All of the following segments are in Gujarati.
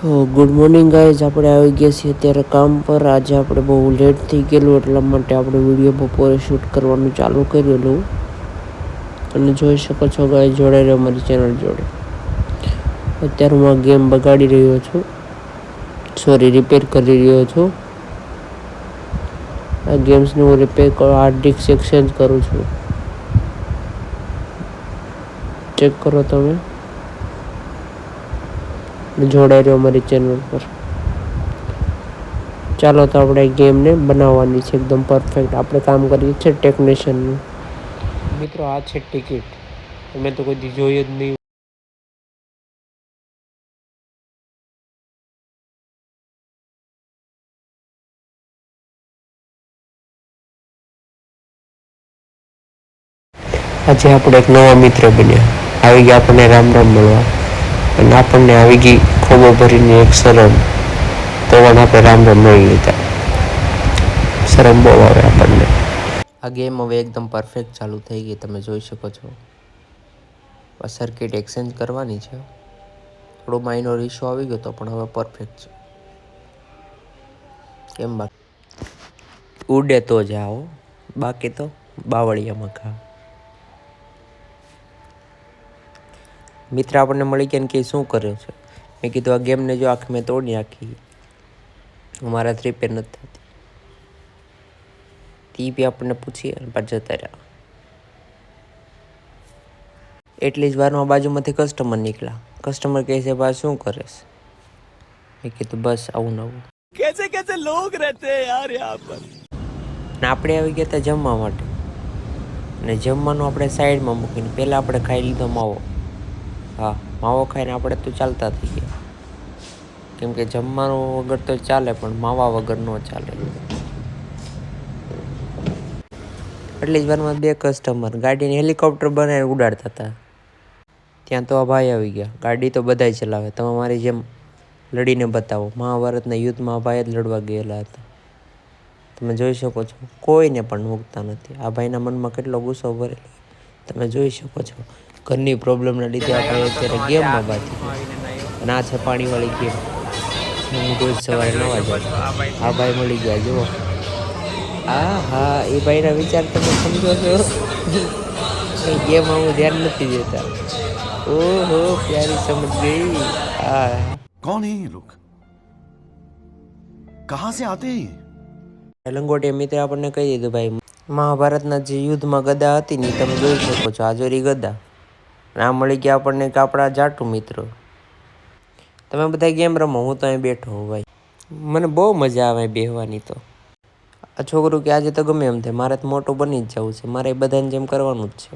તો ગુડ મોર્નિંગ ગાઈઝ, આપણે આવી ગયા છીએ અત્યારે કામ પર. આજે આપણે બહુ લેટ થઈ ગયેલું એટલા માટે આપણે વિડીયો બપોરે શૂટ કરવાનું ચાલુ કરેલું અને જોઈ શકો છો ગાઈઝ, જોડાઈ અમારી ચેનલ જોડે. અત્યારે હું આ ગેમ બગાડી રહ્યો છું, રિપેર કરી રહ્યો છું. આ ગેમ્સને હું રિપેર હાર્ડ ડિસ્ક એક્સચેન્જ કરું છું. ચેક કરો તમે, જોડાઈ રહ્યો અમારી ચેનલ પર. ચાલો તો આપણે ગેમને બનાવવાની છે એકદમ પરફેક્ટ. આપણે કામ કરીએ છીએ ટેકનિશિયનનું. મિત્રો, આ છે ટિકિટ. તમે તો કોઈ જોઈ જ નહીં. આજે આપણે એક નવા મિત્ર બન્યા. આવી ગયા આપણને રામ રામ મળવા, અને આપણને આવી ગઈ ખોબો ભરીને એક શરમ. તો પણ આપણે રામ રામ મળી લીધા. શરમ બહુ આવે આપણને. આ ગેમ હવે એકદમ પરફેક્ટ ચાલુ થઈ ગઈ, તમે જોઈ શકો છો. સર્કિટ એક્સચેન્જ કરવાની છે. થોડો માઇનોર ઇશ્યુ આવી ગયો તો પણ હવે પરફેક્ટ છે. કેમ બાકી ઉડે તો જાઓ, બાકી તો બાવળિયામાં ઘા. મિત્ર આપણને મળી ગયા ને કે શું કરે છે. મેં કીધું આ ગેમને જો આખી મેં તોડી નાખી, મારાથી રિપેર નથી થતી. તી બી આપણને પૂછી અને પાછા જતા રહ્યા. એટલી જ વારમાં બાજુમાંથી કસ્ટમર નીકળ્યા. કસ્ટમર કહે છે, ભાઈ શું કરે છે? મેં કીધું બસ આવું નવું. कैसे कैसे लोग रहते हैं यार यहाँ पर. ને આપણે આવી ગયા હતા જમવા માટે, ને જમવાનું આપણે સાઈડમાં મૂકીને પહેલાં આપણે ખાઈ લીધો માવો. હા, માવો ખાઈને આપણે તો ચાલતા થઈ ગયા, કેમ કે જમવાનું વગર તો ચાલે પણ માવા વગર ન ચાલે. એટલી જ વારમાં બે કસ્ટમર ગાડીને હેલિકોપ્ટર બનાવીને ઉડાડતા હતા. ત્યાં તો આ ભાઈ આવી ગયા. ગાડી તો બધાય ચલાવે, તમે મારી જેમ લડીને બતાવો. મહાભારતના યુદ્ધમાં આ ભાઈ જ લડવા ગયેલા હતા. તમે જોઈ શકો છો, કોઈને પણ મૂકતા નથી. આ ભાઈના મનમાં કેટલો ગુસ્સો ભરેલો તમે જોઈ શકો છો. ઘરની પ્રોબ્લેમના લીધે આ ભાઈ અત્યારે ગેમમાં બાજી. અને આ છે પાણીવાળી ગેમ. હું રોજ સવારે નવા જાઉં. આ ભાઈ મળી ગયા જુઓ. હા, એ ભાઈના વિચાર તમે સમજો છો. ગેમમાં હું ધ્યાન નથી દેતા. ઓહો, પ્યારી સમજ ગઈ. कौन है ये लोग, कहां से आते हैं? લંગોટી મિત્ર આપણને કહી દીધું ભાઈ, મહાભારતના જે યુદ્ધમાં ગદા હતી ને તમે જોઈ શકો છો. આજોરી ગદા. આ મળી ગયા આપણને આપણા જાટુ મિત્રો. તમે બધા ગેમ રમો, હું તો અહીં બેઠો હોઉં ભાઈ. મને બહુ મજા આવે બેહવાની. તો આ છોકરું કે આજે તો ગમે એમ થાય, મારે તો મોટું બની જ જવું છે, મારે બધાને જેમ કરવાનું જ છે.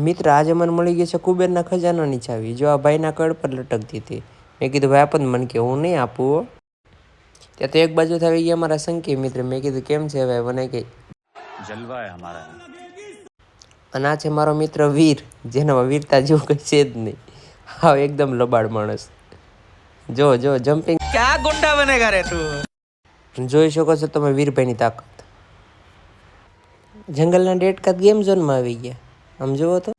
મિત્ર, આજે મને મળી ગઈ છે કુબેરના ખજાનાની ચાવી. જો આ ભાઈના કળ પર લટકતી હતી. મેં કીધું ભાઈ આપણ મને કે હું નહીં આપું. ત્યાં તો એક બાજુ આવી ગયા મારા સંકી મિત્ર. મેં કીધું કેમ છે ભાઈ? મને કઈ જલવા હે હમારા. અને આ છે મારો મિત્ર વીર, જેનામાં વીરતા જેવું કઈ છે જ નહીં. હા, એકદમ લબાડ માણસ. જો જમ્પિંગ. ક્યાં ગુંડા બનેગા રે તું? જોઈ શકો છો તમે વીરભાઈની તાકાત. જંગલના ડેટકા ગેમ ઝોનમાં આવી ગયા. આમ જુઓ તો.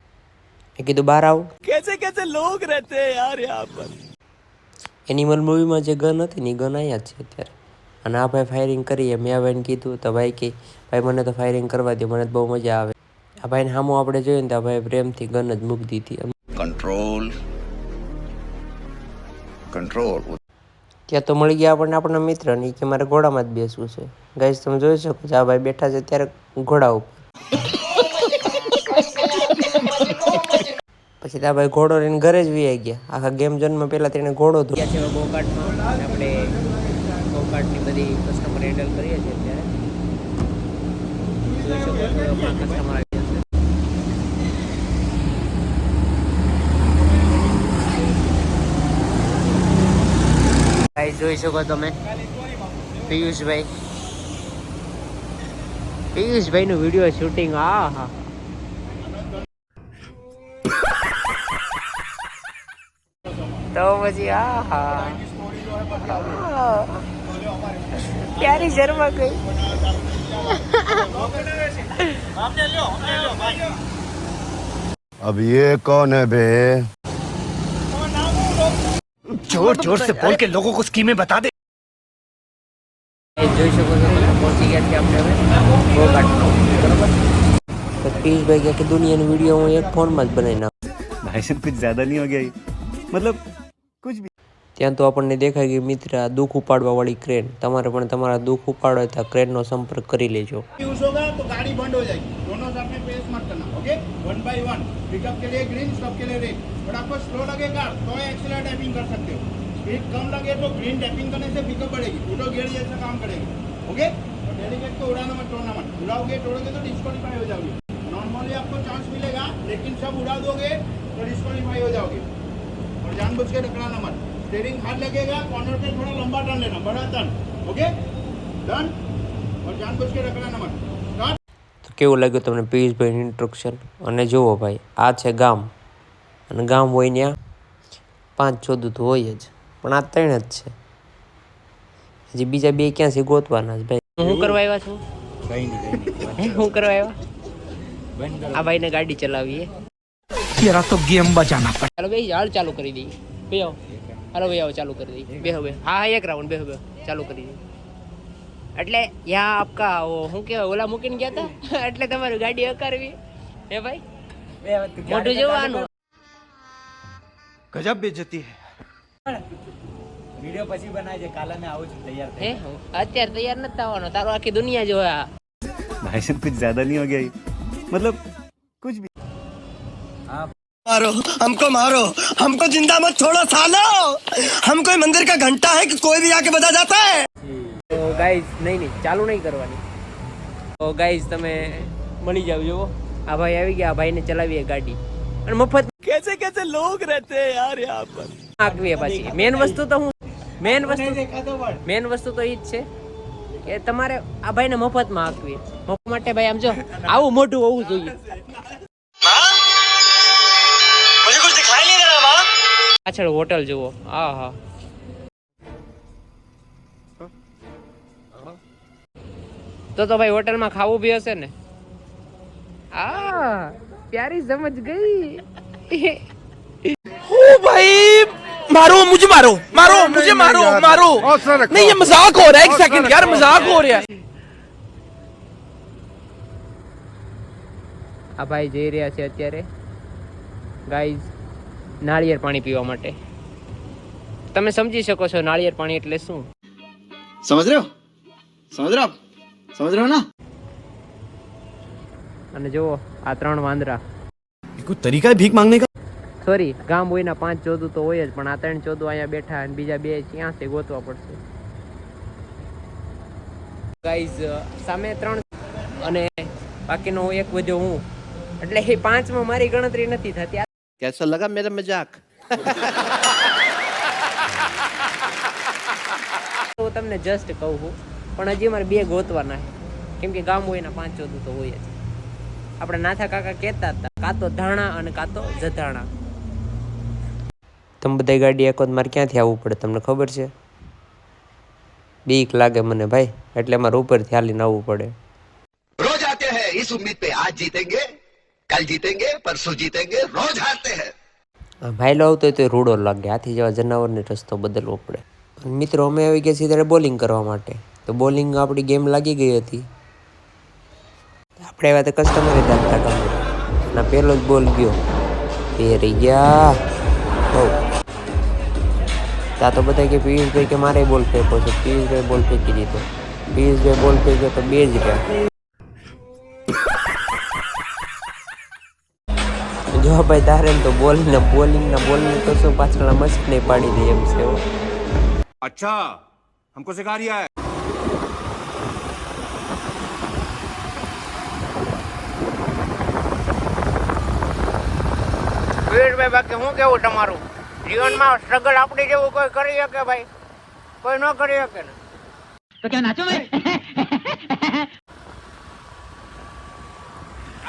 મેં કીધું બહાર આવું. कैसे कैसे लोग रहते हैं यार यहाँ पर. એનિમલ મૂવીમાં જે ગન હતી ને એ ગન અહીંયા જ છે અત્યારે. અને આ ભાઈ ફાયરિંગ કરીએ. મેં આ ભાઈને કીધું તો ભાઈ કે ભાઈ મને તો ફાયરિંગ કરવા દે, મને તો બહુ મજા આવે. આ ભાઈને સામું આપણે જોઈએ ને તો આ ભાઈ પ્રેમથી ગન જ મૂકી દીધી. કંટ્રોલ. ત્યાં તો મળી ગયા આપણને આપણા મિત્ર ને કે મારે ઘોડામાં જ બેસવું છે. ગાઈસ તમે જોઈ શકો છો, આ ભાઈ બેઠા છે ત્યારે ઘોડા ઉપર. પછી આ ભાઈ ઘોડો લઈને ઘરે જ વી ગયા. આખા ગેમ ઝોનમાં પહેલા તેને ઘોડો ધોયા છે. ગોકાર્ટમાં આપણે ગોકાર્ટની બધી કસ્ટમર હેન્ડલ કરીએ છીએ અત્યારે. જોઈ શકો છો આપણા કસ્ટમર આવી જશે. ભાઈ જોઈ શકો તમે, પિયુષભાઈ નું વિડીયો શૂટિંગ. હા, તો પછી પ્યારી શર્મા ગઈ. अब ये कौन है बे? जोर जोर से बोल के लोगों को स्कीमें बता दे। જોઈ શકો છો તમે પહોંચી ગયા છીએ આપણે હવે ગોઘાટમાં બરોબર. તો પિયુષભાઈ કહે કે દુનિયાની વિડીયો હું એક ફોનમાં જ બનાવી નાખું. भाई साहब कुछ ज्यादा नहीं हो गया ये? मतलब कुछ भी। ત્યાં તો આપણને દેખાય કે મિત્ર આ દુઃખ ઉપાડવા વાળી ક્રેન, તમારે પણ તમારા દુઃખ ઉપાડવા હોય તો આ ક્રેનનો સંપર્ક કરી લેજો. यूज होगा तो गाड़ी बंद हो जाएगी. दोनों साथ में प्रेस मत करना. Okay 1 bye 1. पिकअप के लिए ग्रीन, स्टॉप के लिए रेड. और आपको स्लो लगे कार तो एक्सीलरेटर टैपिंग कर सकते हो. स्पीड कम लगे तो ग्रीन टैपिंग करने से पिकअप बढ़ेगी. ऑटो गियर जैसा काम करेगी. ओके और डेलीकेट को उड़ाना मत, तोड़ना मत. उड़ाओगे तोड़ोगे तो डिस्क्वालीफाई हो जाओगे. नॉर्मली आपको चांस मिलेगा लेकिन सब उड़ा दोगे तो डिस्क्वालीफाई हो जाओगे. और जानबूझ के टकराना मत. स्टीयरिंग हाथ लगेगा, कॉर्नर पे थोड़ा लंबा टर्न लेना, बड़ा टर्न. Okay done. और जानबूझ के टकराना मत. स्टार्ट. તો કેવું લાગ્યું તમને પિયુષભાઈનું ઇન્સ્ટ્રક્શન? અને જુઓ ભાઈ, આ છે ગામ, અને ગામ હોય ત્યાં 5-14 તો હોય જ, પણ આ 3 જ છે. હજી બીજા 2 ક્યાંથી ગોતવાના જ ભાઈ. હું કરવા આવ્યા છું? હું કરવા આવ્યા? આ ભાઈને ગાડી ચલાવીએ. तेरा तो गेम बजाना पड़ेगा। ચાલો ભાઈ હાલ ચાલુ કરી દઈએ. ભાઈ આવો, હાલો ભાઈ આવો, ચાલુ કરી દઈએ. બે હવે હા એક રાઉન્ડ બે ચાલુ કરી દઈએ. એટલે યા આપકા શું કહેવાય, ઓલા મૂકીને ગયા હતા એટલે તમારી ગાડી હકારવી હે ભાઈ, મોઢું જોવાનું. गजब बेइज्जती है। वीडियो પછી બનાવજે, કાલે મે આવું છું તૈયાર હે અત્યારે તૈયાર નથી થવાનો, તારો આખી દુનિયા જો આ. भाई साहब कुछ ज्यादा नहीं हो गया ये? मतलब कुछ भी। मारो हमको जिंदा मत छोड़ो सालो, हम कोई मंदिर का घंटा है कि कोई भी आके बजा जाता है। તો ગાઈઝ નહીં ચાલુ નહીં કરવાની. તો ગાઈઝ તમે મળી જાવ. જુઓ આ ભાઈ આવી ગયા, આ ભાઈને ચલાવીએ ગાડી અને મફત. कैसे कैसे लोग रहते हैं यार यहाँ पर। આકવીએ પાછી. મેન વસ્તુ તો એ જ છે કે તમારે આ ભાઈને મફતમાં આકવીએ. મફત માટે ભાઈ આમ જો આવું મોઢું હોવું જોઈએ. मुझे कुछ दिखाई नहीं दे रहा माँ। પાછળ હોટલ જુઓ. હા હા તો ભાઈ હોટલમાં ખાવું બી હશે ને. આ પ્યારી સમજ ગઈ. ओ भाई मारो मुझे, मारो मारो मुझे, मारो मारो। नहीं ये मजाक हो रहा है, एक सेकंड यार, मजाक हो रहा है। આ ભાઈ જઈ રહ્યા છે અત્યારે ગાઈઝ નાળિયેર પાણી પીવા માટે. તમે સમજી શકો છો નાળિયેર પાણી એટલે શું. समझ रहे हो ना। અને જુઓ આ 3 વાંદરા. कोई तरीका है भीख मांगने का। સોરી, ગામ હોયના 5-14 તો હોય જ, પણ આ 3-14 અહીંયા બેઠા અને બીજા 2 ક્યાં છે ગોતવા પડશે. ગાઈઝ સામે 3 અને બાકીનો એક વધ્યો હું, એટલે એ 5માં મારી ગણતરી નથી થતી. कैसा लगा मेरा मजाक। તો તમને જસ્ટ કહું છું, પણ હજી મારે 2 ગોતવાના છે, કેમ કે ગામ હોયના 5-14 તો હોય જ. આપણે નાથા કાકા કહેતા હતા, કાં તો ધાણા અને કાં તો જધાણા. તમે બધા ગાડી એક વખત મારે ક્યાંથી આવવું પડે તમને ખબર છે? બીક લાગે મને ભાઈ, એટલે મારે ઉપરથી હાલીને આવવું પડે. रोज आते हैं इस उम्मीद पे आज जीतेंगे, कल जीतेंगे, परसों जीतेंगे, रोज हारते हैं। ભાઈલો આવતો હોય તો રૂડો લાગે, હાથી જેવા જનાવરને રસ્તો બદલવો પડે. મિત્રો અમે આવી ગયા છીએ ત્યારે બોલિંગ કરવા માટે. તો બોલિંગ આપણી ગેમ લાગી ગઈ હતી. આપણે એવા તો કસ્ટમર હતા ના, પહેલો જ બોલ ગયો, પહેરી ગયા બહુ. ત્યાં તો બધા કે પિયુષભાઈ કે મારે બોલ ફેંકો છે. પિયુષભાઈ બોલ ફેંકી દીધો. પિયુષભાઈ બોલ ફેંક્યો તો 2 જ રહ્યા. જો ભાઈ તારે તો બોલિંગ તો શું પાછળના મસ્ત નહીં પાડી દે એમ છે. अच्छा हमको सिखा रिया है। પિયુષભાઈ બાકી શું કેવું તમારું? જીવનમાં સ્ટ્રગલ આપણી જેવું કોઈ કરી શકે ભાઈ? કોઈ ન કરી શકે ને. તો ક્યાં નાચો ને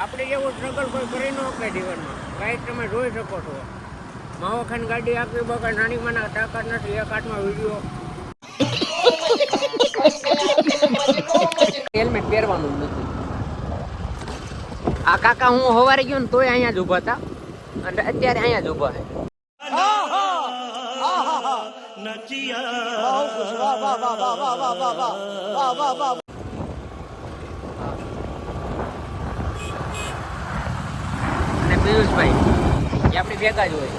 આપણી જેવું સ્ટ્રગલ કોઈ કરી ન શકે જીવનમાં. ભાઈ તમે જોઈ શકો છો, માવખાન ગાડી આખી બગા નાની માના તાકાત નથી. એક હાથમાં વિડીયો હેલ્મેટ પહેરવાનું જ નથી. આ કાકા હું સવારે ગયો ને તોય અહીંયા જ ઉભા હતા, અને અત્યારે અહીંયા જ ઉભા છે. અને પિયુષભાઈ એ આપણી ભેગા જ હોય,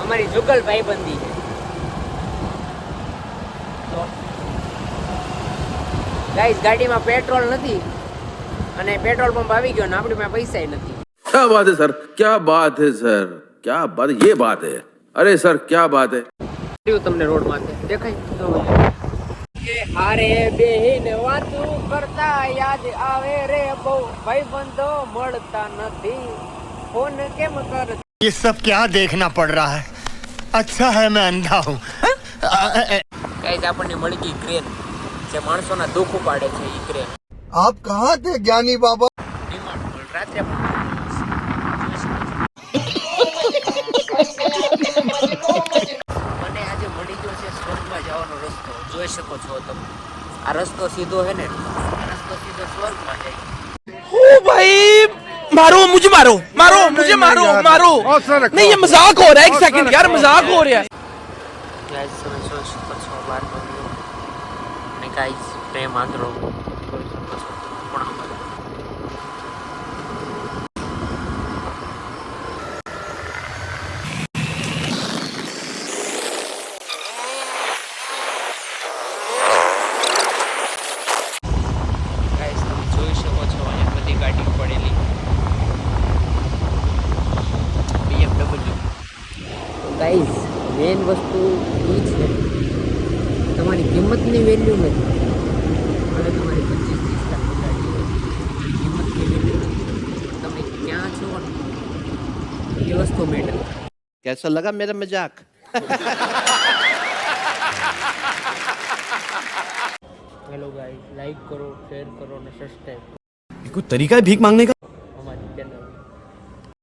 અમારી જુગલ ભાઈબંધી છે. તો ગાઈસ ગાડીમાં પેટ્રોલ નથી અને પેટ્રોલ પંપ આવી ગયો ને આપણી પાસે પૈસા નથી. क्या बात है सर, क्या बात है सर, क्या बात, ये बात है, अरे सर क्या बात है. તમને રોડ માથે દેખાય કે હારે બેહીને વાતું કરતા યાદ આવે રે બહુ ભાઈબંધો મળતા નથી ફોન કેમ કર. ये सब क्या देखना पड़ रहा है अच्छा है मैं अंधा हूँ ગાઈસ આપણને મળી ગઈ ક્રેન જે માણસોના દુઃખ ઉપાડે છે. એ ક્રેન आप कहाँ थे ज्ञानी बाबा ડિમાન્ડ પર રાત્રે પણ મને આજે મળી ગયો છે સ્વર્ગમાં જવાનો રસ્તો. જોઈ શકો છો તમે, આ રસ્તો સીધો છે ને, આ રસ્તો સીધો સ્વર્ગમાં જાય. ओ भाई मारो मुझे, मारो मारो मुझे, मारो मारो. नहीं ये मजाक हो रहा है, एक सेकंड यार, मजाक हो रहा है. ગાઈસ તમે જોઈ શકો છો બહારનો વ્યૂ અને ગાઈસ પ્રેમ આંધળો જોઈ શકો છો ખૂણામાં. ગાઈસ તમે જોઈ શકો છો અહીંયા બધી ગાડીઓ પડેલી BMW. તો ગાઈસ મેન વસ્તુ એ છે તમારી કિંમતની વેલ્યુ નથી. હવે તમારી 25-30 લાખની ગાડી હોય, કિંમતની વેલ્યુ નથી. તમે ક્યાં છો ને એ વસ્તુ મેટર. कैसा लगा मेरा मजाक? હેલો ગાઈસ, લાઈક કરો, શેર કરો અને સબસ્ક્રાઈબ કરો. कोई तरीका है भीख मांगने का?